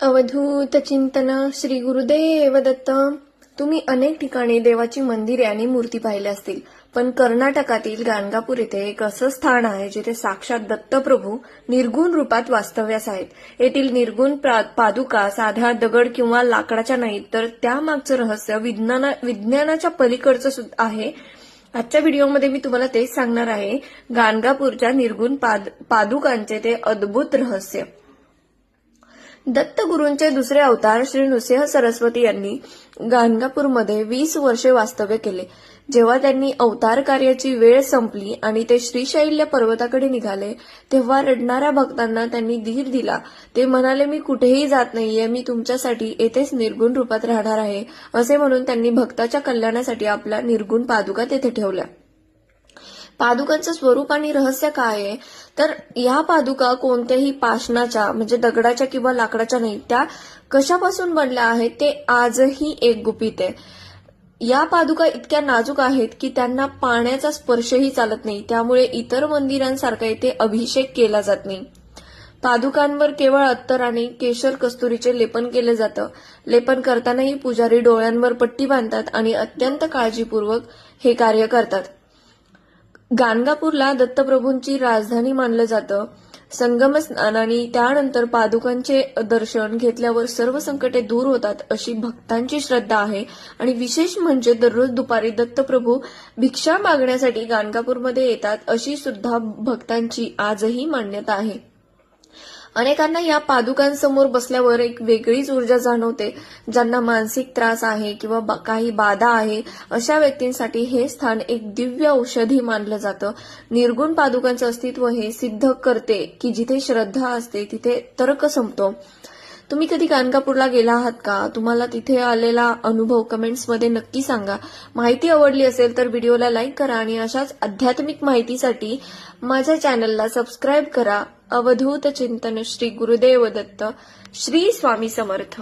अवधूत चिंतन श्री गुरुदेव दत्त. तुम्ही अनेक ठिकाणी देवाची मंदिरे आणि मूर्ती पाहिल्या असतील, पण कर्नाटकातील गाणगापूर येथे एक असं स्थान आहे जिथे साक्षात दत्तप्रभू निर्गुण रूपात वास्तव्यास आहेत. येथील निर्गुण पादुका साध्या दगड किंवा लाकडाच्या नाहीत, तर त्यामागचं रहस्य विज्ञानाच्या पलीकडचं आहे. आजच्या व्हिडिओमध्ये मी तुम्हाला तेच सांगणार आहे. गाणगापूरच्या निर्गुण पादुकांचे ते अद्भुत रहस्य. दत्तगुरूंचे दुसरे अवतार श्री नृसिंह सरस्वती यांनी गाणगापूरमध्ये 20 वर्षे वास्तव्य केले. जेव्हा त्यांनी अवतार कार्याची वेळ संपली आणि ते श्रीशैल्य पर्वताकडे निघाले, तेव्हा रडणाऱ्या भक्तांना त्यांनी धीर दिला. ते म्हणाले, मी कुठेही जात नाहीये, मी तुमच्यासाठी येथेच निर्गुण रूपात राहणार आहे. असे म्हणून त्यांनी भक्ताच्या कल्याणासाठी आपल्या निर्गुण पादुका तेथे ठेवल्या. पादुकांचं स्वरूप आणि रहस्य काय आहे, तर या पादुका कोणत्याही पाषाणाच्या म्हणजे दगडाच्या किंवा लाकडाच्या नाही, त्या कशापासून बनल्या आहेत ते आजही एक गुपित आहे. या पादुका इतक्या नाजूक आहेत की त्यांना पाण्याचा स्पर्शही चालत नाही, त्यामुळे इतर मंदिरांसारखा इथे अभिषेक केला जात नाही. पादुकांवर केवळ अत्तर आणि केशर कस्तुरीचे लेपन केलं जातं. लेपन करतानाही पुजारी डोळ्यांवर पट्टी बांधतात आणि अत्यंत काळजीपूर्वक हे कार्य करतात. गाणगापूरला दत्तप्रभूंची राजधानी मानलं जातं. संगम स्नान आणि त्यानंतर पादुकांचे दर्शन घेतल्यावर सर्व संकटे दूर होतात अशी भक्तांची श्रद्धा आहे. आणि विशेष म्हणजे दररोज दुपारी दत्तप्रभू भिक्षा मागण्यासाठी गाणगापूरमध्ये येतात अशी सुद्धा भक्तांची आजही मान्यता आहे. अनेकांना या पादुकांसमोर बसल्यावर एक वेगळीच ऊर्जा जाणवते. ज्यांना मानसिक त्रास आहे किंवा काही बाधा आहे, अशा व्यक्तींसाठी हे स्थान एक दिव्य औषधी मानलं जातं. निर्गुण पादुकांचं अस्तित्व हे सिद्ध करते की जिथे श्रद्धा असते तिथे तर्क संपतो. तुम्ही कधी गाणगापूरला गेला आहात का? तुम्हाला तिथे आलेला अनुभव कमेंट्समध्ये नक्की सांगा. माहिती आवडली असेल तर व्हिडिओला लाईक करा आणि अशाच आध्यात्मिक माहितीसाठी माझ्या चॅनलला सबस्क्राईब करा. अवधूत चिंतन श्री गुरुदेव दत्त. श्री स्वामी समर्थ.